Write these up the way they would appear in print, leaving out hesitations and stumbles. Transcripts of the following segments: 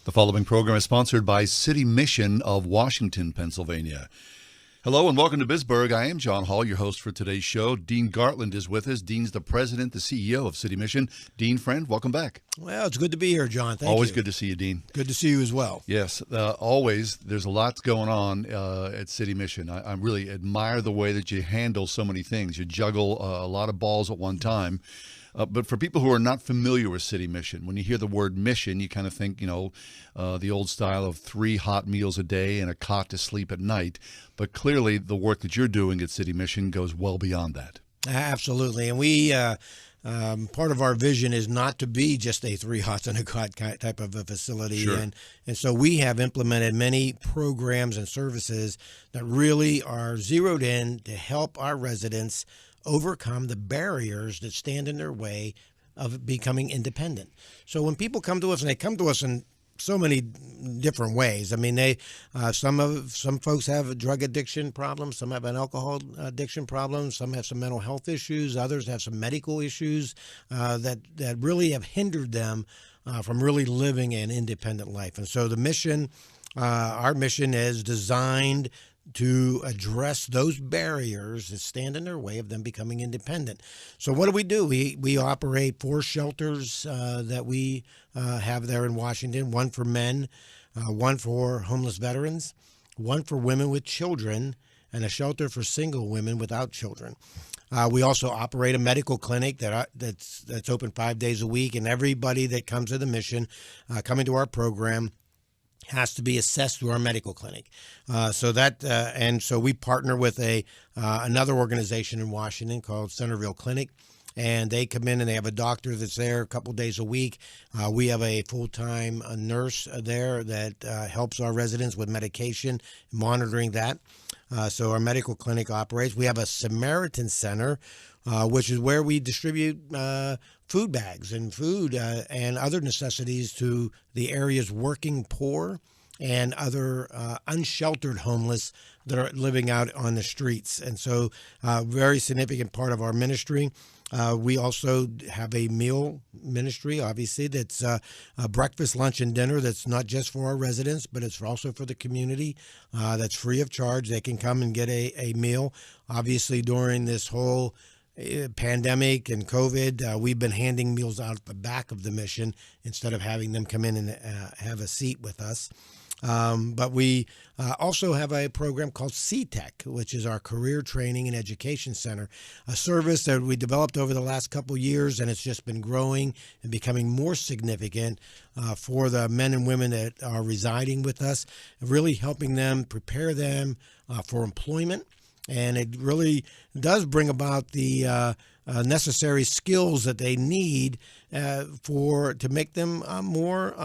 The following program is sponsored by City Mission of Washington, Pennsylvania. Hello and welcome to Bizburgh. I am John Hall, your host for today's show. Dean Gartland is with us. Dean's the president, the CEO of City Mission. Dean, friend, welcome back. Well, it's good to be here, John. Thank you. Always good to see you, Dean. Good to see you as well. Yes, always. There's a lot going on at City Mission. I really admire the way that you handle so many things. You juggle a lot of balls at one time. But for people who are not familiar with City Mission, when you hear the word mission, you kind of think, the old style of 3 hot meals a day and a cot to sleep at night. But clearly the work that you're doing at City Mission goes well beyond that. Absolutely. And we, part of our vision is not to be just a 3 hots and a cot type of a facility. Sure. And so we have implemented many programs and services that really are zeroed in to help our residents overcome the barriers that stand in their way of becoming independent. So when people come to us, and they come to us in so many different ways. I mean, some folks have drug addiction problems, some have an alcohol addiction problem, some have some mental health issues, others have some medical issues that really have hindered them from really living an independent life. And so the mission, our mission is designed to address those barriers that stand in their way of them becoming independent. So what do? We operate 4 shelters that we have there in Washington, 1 for men, 1 for homeless veterans, 1 for women with children, and a shelter for single women without children. We also operate a medical clinic that's open 5 days a week, and everybody that comes to the mission, coming to our program, has to be assessed through our medical clinic. And so we partner with another organization in Washington called Centerville Clinic, and they come in and they have a doctor that's there a couple days a week. We have a full-time nurse there that helps our residents with medication, monitoring that. So our medical clinic operates. We have a Samaritan Center, which is where we distribute food bags and food and other necessities to the area's working poor and other unsheltered homeless that are living out on the streets. And so very significant part of our ministry. We also have a meal ministry, obviously, that's a breakfast, lunch, and dinner that's not just for our residents, but it's also for the community. That's free of charge. They can come and get a meal. Obviously, during this whole pandemic and COVID, we've been handing meals out at the back of the mission instead of having them come in and have a seat with us. But we also have a program called CTech, which is our Career Training and Education Center, a service that we developed over the last couple of years, and it's just been growing and becoming more significant for the men and women that are residing with us, really helping them, prepare them for employment. And it really does bring about the necessary skills that they need to make them more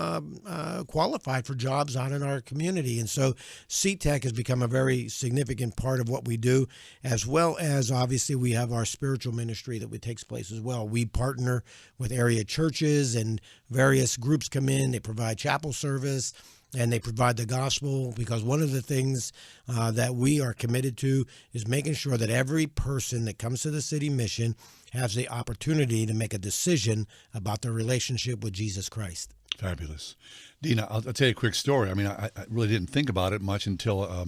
qualified for jobs out in our community. And so CTech has become a very significant part of what we do, as well as obviously we have our spiritual ministry that takes place as well. We partner with area churches, and various groups come in. They provide chapel service, and they provide the gospel, because one of the things that we are committed to is making sure that every person that comes to the City Mission has the opportunity to make a decision about their relationship with Jesus Christ. Fabulous. Dina, I'll tell you a quick story. I mean, I really didn't think about it much until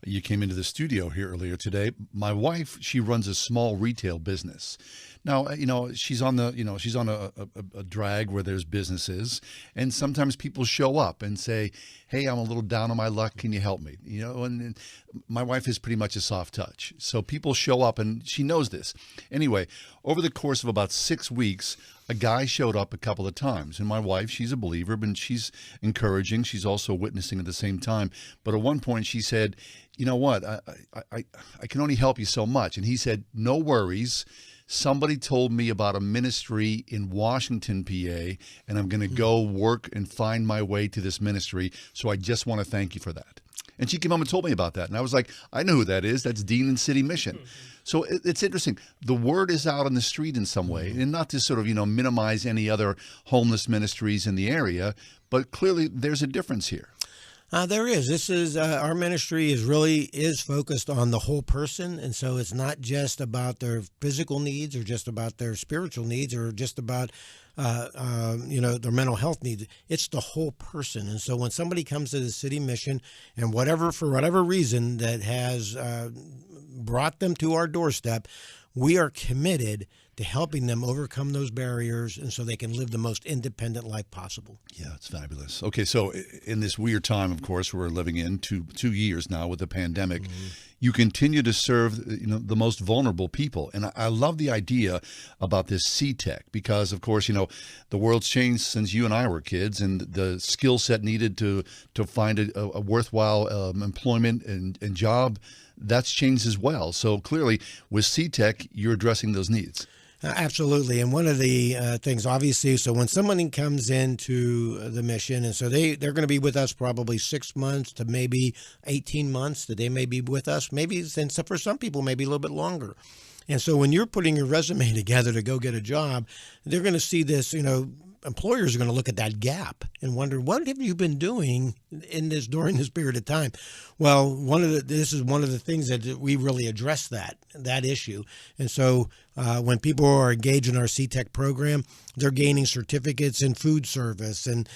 you came into the studio here earlier today. My wife, she runs a small retail business. Now, she's on a drag where there's businesses, and sometimes people show up and say, "Hey, I'm a little down on my luck. Can you help me?" And my wife is pretty much a soft touch. So people show up, and she knows this. Anyway, over the course of about 6 weeks, a guy showed up a couple of times, and my wife, she's a believer, and she's encouraging. She's also witnessing at the same time. But at one point she said, "You know what? I can only help you so much." And he said, "No worries. Somebody told me about a ministry in Washington, PA, and I'm going to go work and find my way to this ministry. So I just want to thank you for that." And she came home and told me about that. And I was like, I know who that is. That's Dean and City Mission. So it's interesting. The word is out on the street in some way, and not to sort of, minimize any other homeless ministries in the area, but clearly there's a difference here. There is. This is our ministry is focused on the whole person, and so it's not just about their physical needs or just about their spiritual needs or just about their mental health needs. It's the whole person, and so when somebody comes to the city mission, and for whatever reason that has brought them to our doorstep, we are committed to helping them overcome those barriers and so they can live the most independent life possible. Yeah, it's fabulous. Okay, so in this weird time, of course, we're living in 2 years now with the pandemic, you continue to serve the most vulnerable people. And I love the idea about this C-Tech because, of course, the world's changed since you and I were kids, and the skill set needed to find a worthwhile employment and job, that's changed as well. So clearly, with C-Tech, you're addressing those needs. Absolutely. And one of the things, obviously, so when somebody comes into the mission, and so they're going to be with us probably 6 months to maybe 18 months that they may be with us, maybe, and so for some people, maybe a little bit longer. And so when you're putting your resume together to go get a job, they're going to see this, employers are going to look at that gap and wonder, what have you been doing during this period of time? Well, this is one of the things that we really address that issue. And so when people are engaged in our C-Tech program, they're gaining certificates in food service and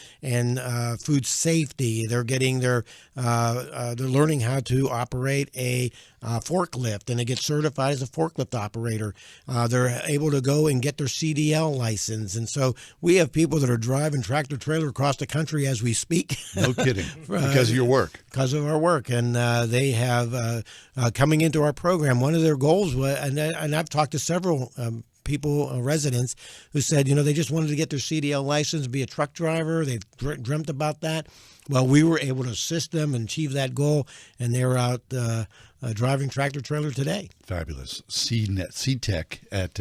food safety. They're getting they're learning how to operate a forklift, and they get certified as a forklift operator. They're able to go and get their CDL license. And so we have people that are driving tractor trailer across the country as we speak. No kidding. Because of your work. Because of our work. And they have, coming into our program, one of their goals was, and I've talked to several people, residents, who said, they just wanted to get their CDL license, be a truck driver. They've dreamt about that. Well, we were able to assist them and achieve that goal, and they're out driving tractor trailer today. Fabulous. C-Tech at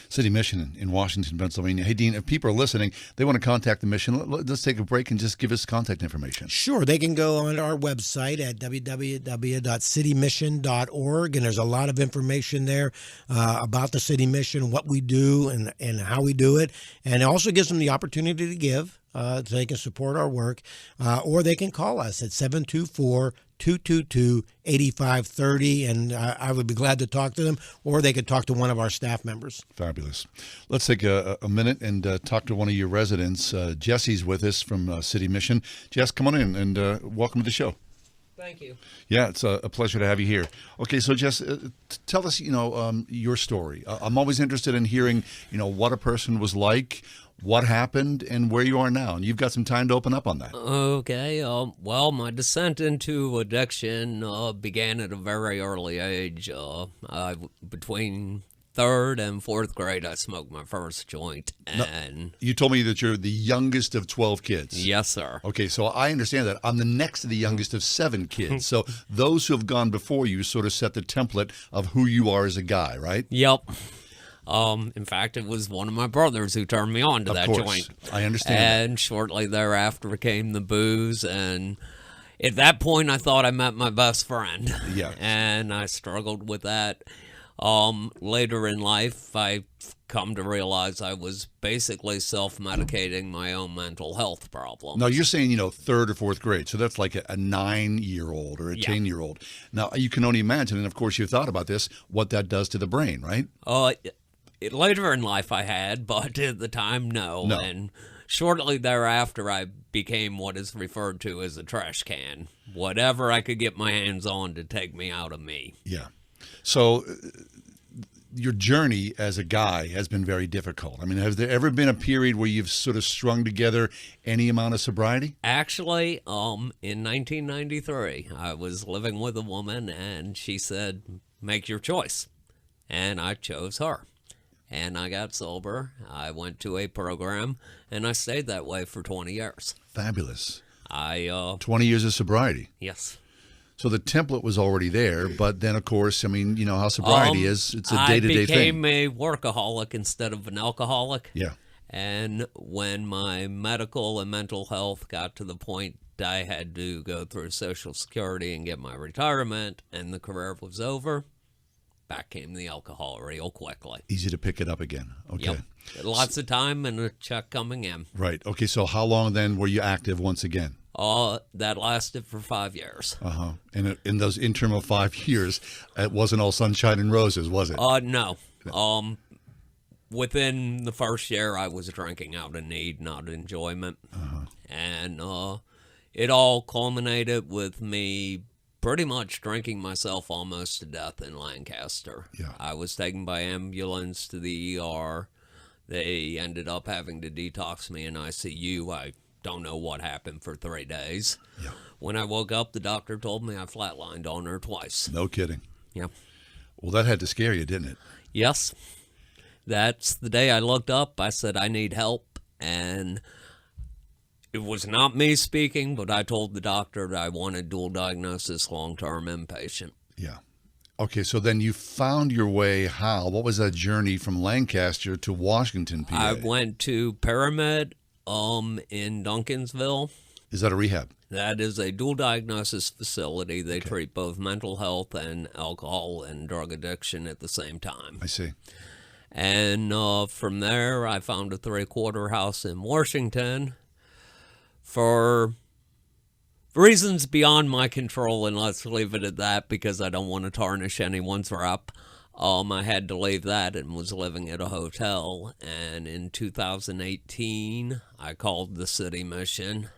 City Mission in Washington, Pennsylvania. Hey, Dean, if people are listening, they want to contact the mission, let's take a break and just give us contact information. Sure. They can go on our website at www.citymission.org, and there's a lot of information there about the City Mission, what we do, and how we do it. And it also gives them the opportunity to give. So they can support our work, or they can call us at 724-222-8530, and I would be glad to talk to them, or they could talk to one of our staff members. Fabulous. Let's take a minute and talk to one of your residents. Jesse's with us from City Mission. Jess, come on in and welcome to the show. Thank you. Yeah, it's a pleasure to have you here. Okay, so Jess, tell us, your story. I'm always interested in hearing, what a person was like, what happened, and where you are now. And you've got some time to open up on that. Okay. Well, my descent into addiction began at a very early age. Between 3rd and 4th grade, I smoked my first joint. And you told me that you're the youngest of 12 kids. Yes, sir. Okay, so I understand that. I'm the next to the youngest of 7 kids. So those who have gone before you sort of set the template of who you are as a guy, right? Yep. In fact, it was one of my brothers who turned me on to that joint. I understand. And shortly thereafter came the booze, and at that point I thought I met my best friend. Yeah. And I struggled with that. Later in life, I come to realize I was basically self-medicating my own mental health problems. Now, you're saying, 3rd or 4th grade, so that's like a 9-year-old or a 10-year-old. Now, you can only imagine, and of course you've thought about this, what that does to the brain, right? Later in life I had, but at the time, no. And shortly thereafter, I became what is referred to as a trash can. Whatever I could get my hands on to take me out of me. Yeah. So your journey as a guy has been very difficult. I mean, has there ever been a period where you've sort of strung together any amount of sobriety? Actually, in 1993, I was living with a woman, and she said, make your choice. And I chose her. And I got sober. I went to a program, and I stayed that way for 20 years. Fabulous. 20 years of sobriety. Yes. So the template was already there, but then, of course, I mean, you know how sobriety is. It's a day-to-day thing. I became a workaholic instead of an alcoholic. Yeah. And when my medical and mental health got to the point I had to go through Social Security and get my retirement, and the career was over, back came the alcohol real quickly. Easy to pick it up again. Okay. Yep. Lots of time and a check coming in. Right. Okay, so how long then were you active once again? That lasted for 5 years. And in those interim of 5 years, it wasn't all sunshine and roses, was it? No. Within the first year, I was drinking out of need, not enjoyment. And it all culminated with me pretty much drinking myself almost to death in Lancaster. Yeah. I was taken by ambulance to the ER. They ended up having to detox me in ICU. I don't know what happened for 3 days. Yeah. When I woke up, the doctor told me I flatlined on her twice. No kidding. Yeah. Well, that had to scare you, didn't it? Yes. That's the day I looked up. I said, I need help. And it was not me speaking, but I told the doctor that I wanted dual diagnosis, long-term inpatient. Yeah. Okay, so then you found your way how? What was that journey from Lancaster to Washington, PA? I went to Pyramid in Duncansville. Is that a rehab? That is a dual diagnosis facility. They treat both mental health and alcohol and drug addiction at the same time. I see. And from there, I found a 3-quarter house in Washington for reasons beyond my control, and let's leave it at that because I don't want to tarnish anyone's rep. I had to leave that and was living at a hotel. And in 2018, I called the city mission,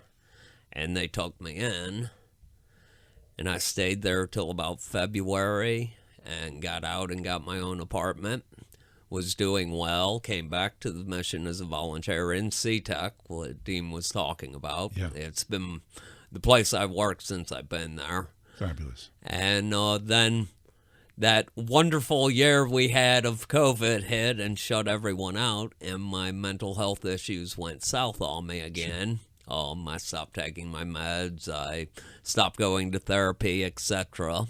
and they took me in. And I stayed there till about February and got out and got my own apartment. Was doing well, came back to the mission as a volunteer in CTEC, what Dean was talking about. Yeah. It's been the place I've worked since I've been there. Fabulous. And then that wonderful year we had of COVID hit and shut everyone out, and my mental health issues went south on me again. I stopped taking my meds, I stopped going to therapy, etc.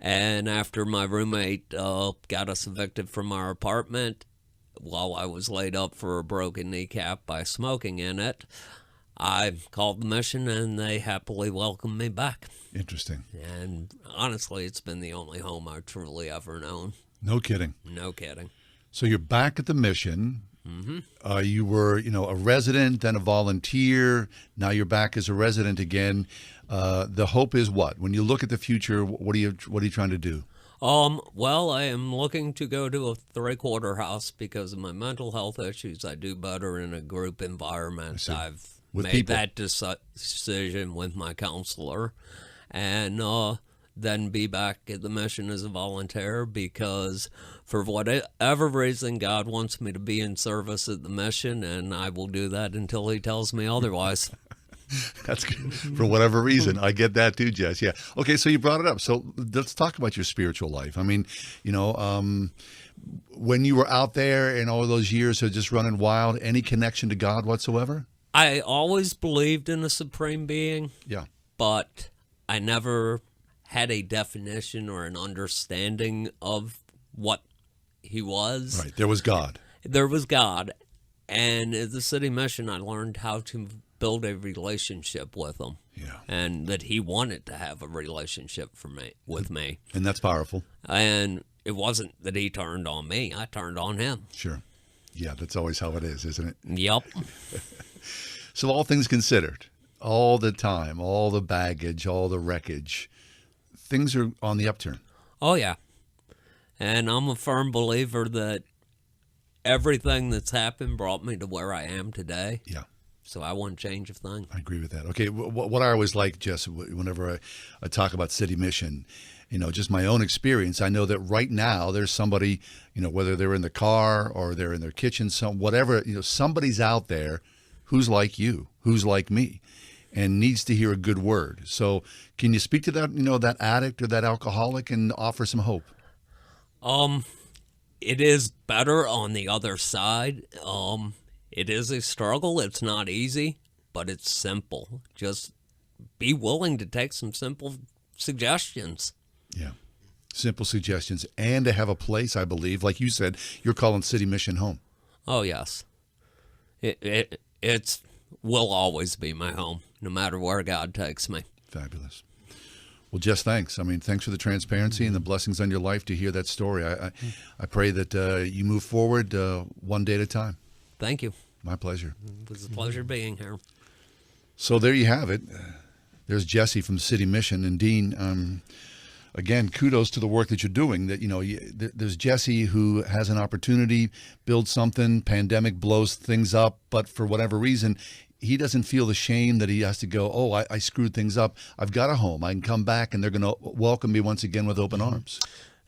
And after my roommate got us evicted from our apartment while I was laid up for a broken kneecap by smoking in it, I called the mission and they happily welcomed me back. Interesting. And honestly, it's been the only home I've truly ever known. No kidding. No kidding. So you're back at the mission. You were, a resident, then a volunteer. Now you're back as a resident again. The hope is what? When you look at the future, what are you trying to do? Well, I am looking to go to a 3-quarter house because of my mental health issues. I do better in a group environment. I've With made people. that decision with my counselor. And then be back at the mission as a volunteer because for whatever reason, God wants me to be in service at the mission, and I will do that until he tells me otherwise. That's good. For whatever reason. I get that too, Jess. Yeah. Okay, so you brought it up. So let's talk about your spiritual life. I mean, when you were out there and all those years of just running wild, any connection to God whatsoever? I always believed in a supreme being. Yeah. But I never had a definition or an understanding of what he was. Right. There was God. There was God. And at the city mission, I learned how to build a relationship with him. Yeah. And that he wanted to have a relationship with me. And that's powerful. And it wasn't that he turned on me. I turned on him. Sure. Yeah, that's always how it is, isn't it? Yep. So all things considered, all the time, all the baggage, all the wreckage, things are on the upturn. Oh, yeah. And I'm a firm believer that everything that's happened brought me to where I am today. Yeah. So I won't change a thing. I agree with that. Okay, what I always like, Jess, whenever I talk about city mission, just my own experience, I know that right now there's somebody, whether they're in the car or they're in their kitchen, whatever, somebody's out there who's like you, who's like me, and needs to hear a good word. So can you speak to that, that addict or that alcoholic and offer some hope? It is better on the other side. It is a struggle. It's not easy, but it's simple. Just be willing to take some simple suggestions. Yeah. Simple suggestions and to have a place, I believe, like you said, you're calling City Mission home. Oh, yes. It's will always be my home, no matter where God takes me. Fabulous. Well, Jess, thanks. I mean, thanks for the transparency and the blessings on your life to hear that story. I pray that you move forward one day at a time. Thank you. My pleasure. It was a pleasure being here. So there you have it. There's Jesse from City Mission. And Dean, again, kudos to the work that you're doing. That there's Jesse who has an opportunity, builds something, pandemic blows things up, but for whatever reason, he doesn't feel the shame that he has to go, oh, I screwed things up. I've got a home. I can come back, and they're going to welcome me once again with open arms.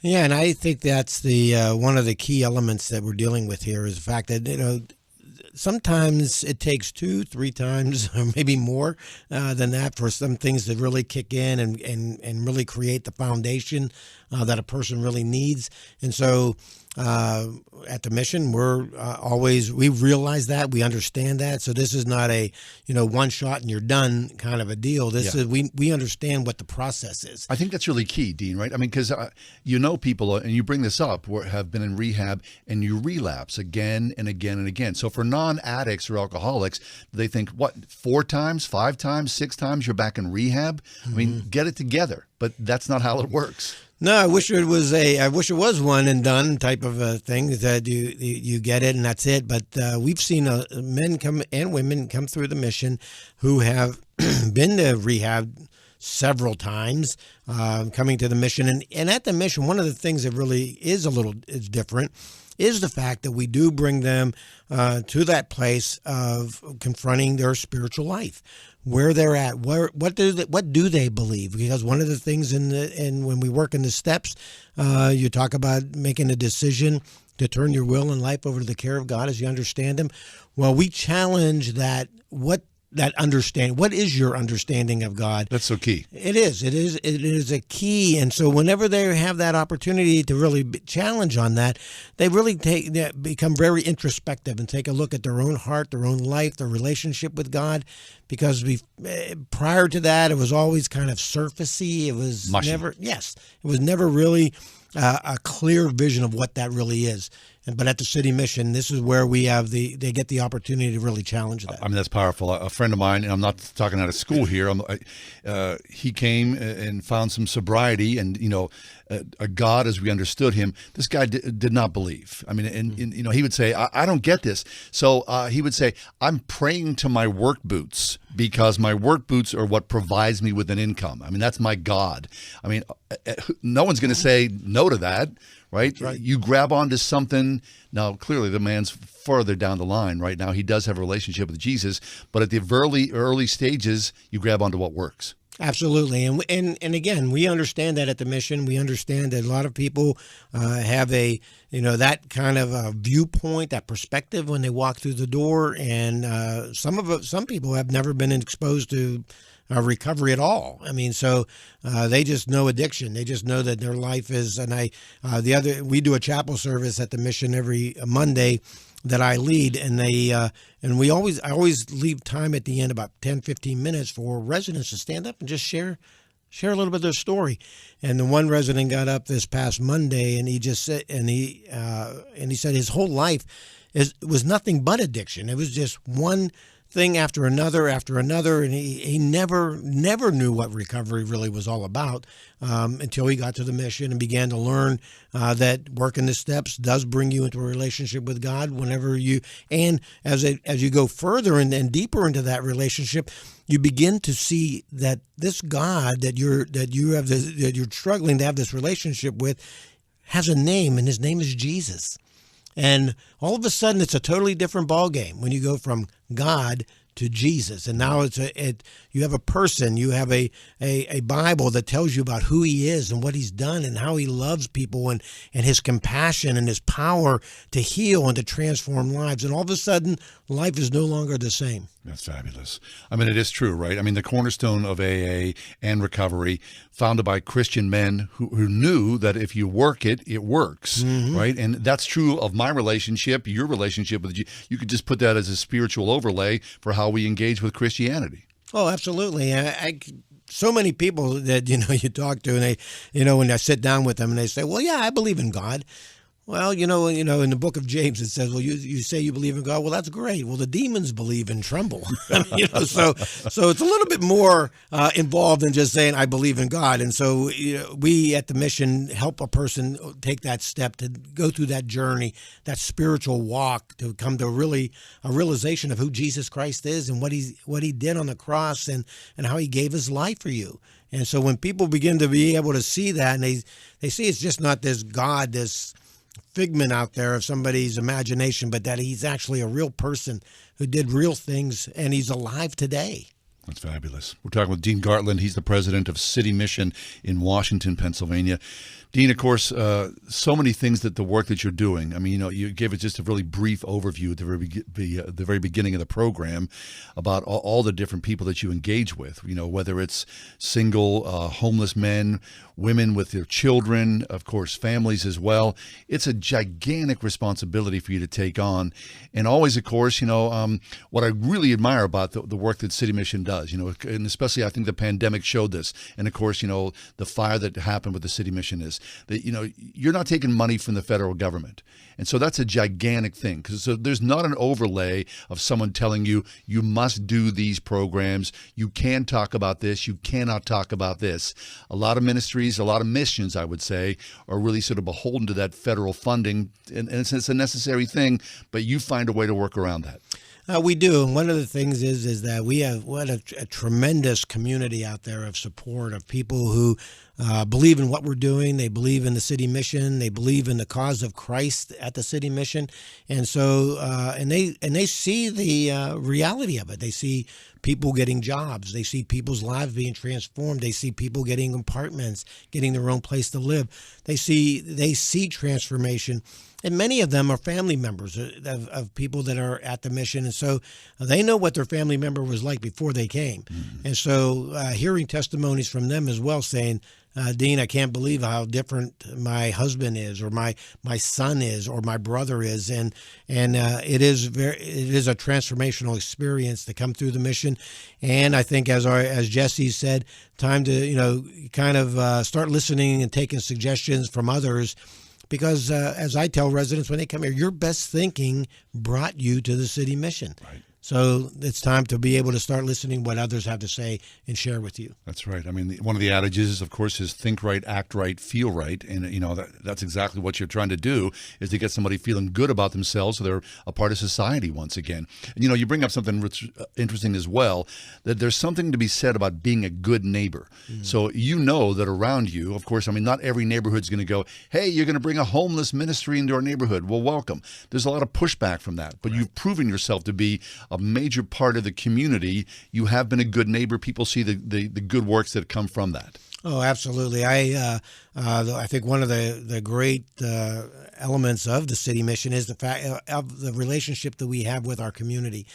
Yeah, and I think that's the one of the key elements that we're dealing with here is the fact that, sometimes it takes 2-3 times or maybe more than that for some things to really kick in and really create the foundation that a person really needs. And so at the mission, we realize that, we understand that. So this is not a, one shot and you're done kind of a deal. This is, we understand what the process is. I think that's really key, Dean, right? I mean, because people, and you bring this up, have been in rehab and you relapse again and again and again. So for non-addicts or alcoholics, they think, 4 times, 5 times, 6 times you're back in rehab? I mean, get it together. But that's not how it works. No, I wish it was one and done type of a thing that you get it and that's it. But we've seen men come and women come through the mission who have been to rehab several times, coming to the mission. And at the mission, one of the things that really is different is the fact that we do bring them to that place of confronting their spiritual life, where they're at, what do they believe? Because one of the things when we work in the steps, you talk about making a decision to turn your will and life over to the care of God as you understand Him. Well, we challenge that. What is your understanding of God? That's so key. It is a key. And so whenever they have that opportunity to really challenge on that, they really become very introspective and take a look at their own heart, their own life, their relationship with God. Because prior to that, it was always kind of surfacey. It was mushy. It was never really a clear vision of what that really is. But at the City Mission, this is where they get the opportunity to really challenge that. I mean, that's powerful. A friend of mine, and I'm not talking out of school here, he came and found some sobriety and, a God as we understood him. This guy did not believe. I mean, and he would say, I don't get this. So he would say, I'm praying to my work boots because my work boots are what provides me with an income. I mean, that's my God. I mean, no one's going to say no to that. Right? You grab onto something. Now, clearly, the man's further down the line right now. He does have a relationship with Jesus, but at the early stages, you grab onto what works. Absolutely, and again, we understand that at the mission. We understand that a lot of people have that kind of a viewpoint, that perspective when they walk through the door, and some people have never been exposed to recovery at all. I mean, so they just know addiction. They just know that their life is. And we do a chapel service at the mission every Monday that I lead, and I always leave time at the end, about 10-15 minutes, for residents to stand up and just share a little bit of their story. And the one resident got up this past Monday, and he just said, and he said his whole life was nothing but addiction. It was just one thing after another, and he never knew what recovery really was all about until he got to the mission and began to learn that working the steps does bring you into a relationship with God. And as you go further and deeper into that relationship, you begin to see that this God that you're struggling to have this relationship with has a name, and his name is Jesus. And all of a sudden, it's a totally different ballgame when you go from God to Jesus. And now you have a person, you have a Bible that tells you about who he is and what he's done and how he loves people and his compassion and his power to heal and to transform lives. And all of a sudden, life is no longer the same. That's fabulous. I mean, it is true, right? I mean, the cornerstone of AA and recovery, founded by Christian men who knew that if you work it, it works, right? And that's true of my relationship, your relationship with you. You could just put that as a spiritual overlay for how we engage with Christianity. Oh, absolutely. So many people that, you talk to, and they, when I sit down with them and they say, well, yeah, I believe in God. Well, in the book of James, it says, well, you say you believe in God. Well, that's great. Well, the demons believe and tremble. So it's a little bit more involved than just saying I believe in God. And so we at the mission help a person take that step to go through that journey, that spiritual walk, to come to a realization of who Jesus Christ is and what he did on the cross and how he gave his life for you. And so when people begin to be able to see that, and they see it's just not this God, this figment out there of somebody's imagination, but that he's actually a real person who did real things, and he's alive today. That's fabulous. We're talking with Dean Gartland. He's the president of City Mission in Washington, Pennsylvania. Dean, of course, so many things that the work that you're doing. I mean, you gave it just a really brief overview at the very beginning of the program about all the different people that you engage with. Whether it's single, homeless men, women with their children, of course, families as well. It's a gigantic responsibility for you to take on, and always, of course, what I really admire about the work that City Mission does. And especially I think the pandemic showed this, and of course, the fire that happened with the City Mission is that you're not taking money from the federal government, and so that's a gigantic thing, because there's not an overlay of someone telling you must do these programs, you can talk about this, you cannot talk about this. A lot of ministries, a lot of missions, I would say, are really sort of beholden to that federal funding, and it's a necessary thing, but you find a way to work around that. We do. And one of the things is that we have a tremendous community out there of support, of people who believe in what we're doing. They believe in the City Mission. They believe in the cause of Christ at the City Mission. And so, and they see the reality of it. They see people getting jobs. They see people's lives being transformed. They see people getting apartments, getting their own place to live. They see transformation. And many of them are family members of people that are at the mission. And so they know what their family member was like before they came. Mm-hmm. And so hearing testimonies from them as well saying, Dean, I can't believe how different my husband is, or my son is, or my brother is, and it is a transformational experience to come through the mission. And I think, as Jesse said, time to kind of start listening and taking suggestions from others. Because as I tell residents when they come here, your best thinking brought you to the City Mission. Right. So it's time to be able to start listening what others have to say and share with you. That's right. I mean, one of the adages, of course, is think right, act right, feel right. And, that's exactly what you're trying to do, is to get somebody feeling good about themselves so they're a part of society once again. And, you bring up something interesting as well, that there's something to be said about being a good neighbor. Mm-hmm. So that around you, of course, I mean, not every neighborhood's going to go, hey, you're going to bring a homeless ministry into our neighborhood. Well, welcome. There's a lot of pushback from that. But You've proven yourself to be a major part of the community. You have been a good neighbor. People see the good works that come from that. Oh, absolutely. I think one of the great elements of the City Mission is the fact of the relationship that we have with our community.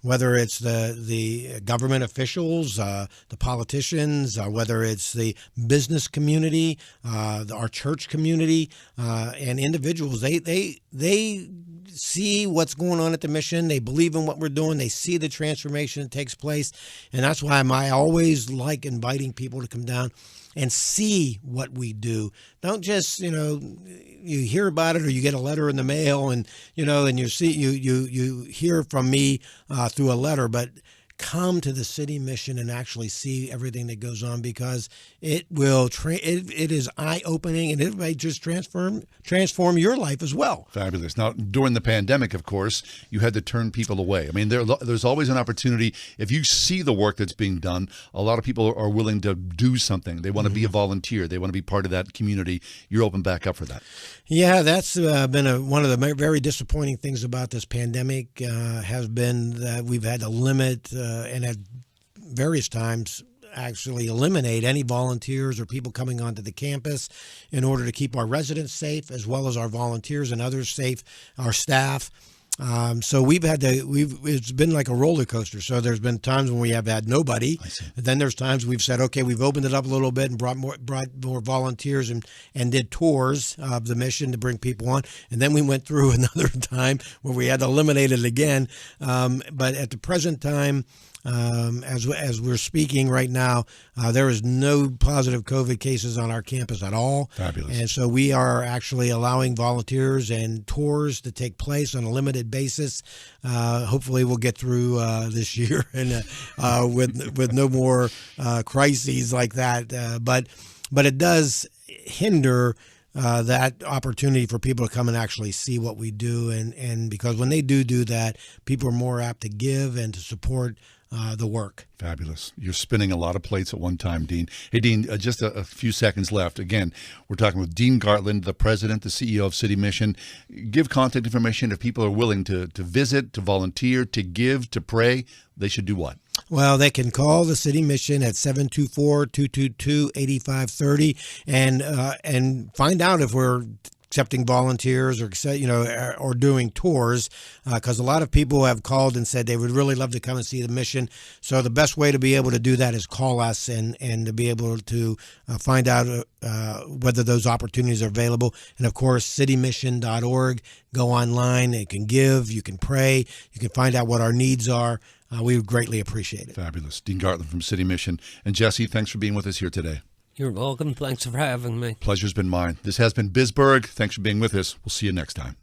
Whether it's the government officials, the politicians, whether it's the business community, our church community, and individuals, they see what's going on at the mission. They believe in what we're doing. They see the transformation that takes place. And that's why I always like inviting people to come down and see what we do. Don't just, you hear about it, or you get a letter in the mail and you hear from me through a letter, but come to the City Mission and actually see everything that goes on, because it will it is eye-opening, and it may just transform your life as well. Fabulous. Now, during the pandemic, of course, you had to turn people away. I mean, there's always an opportunity. If you see the work that's being done, a lot of people are willing to do something. They want to be a volunteer. They want to be part of that community. You're open back up for that. Yeah, that's been one of the very disappointing things about this pandemic has been that we've had to limit and at various times actually eliminate any volunteers or people coming onto the campus in order to keep our residents safe, as well as our volunteers and others safe, our staff. So it's been like a roller coaster. So there's been times when we have had nobody. And then there's times we've said, okay, we've opened it up a little bit and brought more volunteers and did tours of the mission to bring people on. And then we went through another time where we had to eliminate it again. But at the present time, As we're speaking right now, there is no positive COVID cases on our campus at all. Fabulous. And so we are actually allowing volunteers and tours to take place on a limited basis. Hopefully we'll get through this year and with no more crises like that. But it does hinder that opportunity for people to come and actually see what we do. And because when they do that, people are more apt to give and to support the work. Fabulous. You're spinning a lot of plates at one time, Dean. Hey, Dean, just a few seconds left. Again, we're talking with Dean Gartland, the president, the CEO of City Mission. Give contact information if people are willing to visit, to volunteer, to give, to pray. They should do what? Well, they can call the City Mission at 724-222-8530 and find out if we're accepting volunteers or doing tours, because a lot of people have called and said they would really love to come and see the mission. So the best way to be able to do that is call us and to be able to find out whether those opportunities are available. And of course, citymission.org. Go online. You can give. You can pray. You can find out what our needs are. We would greatly appreciate it. Fabulous. Dean Gartland from City Mission. And Jesse, thanks for being with us here today. You're welcome. Thanks for having me. Pleasure's been mine. This has been Bizburgh. Thanks for being with us. We'll see you next time.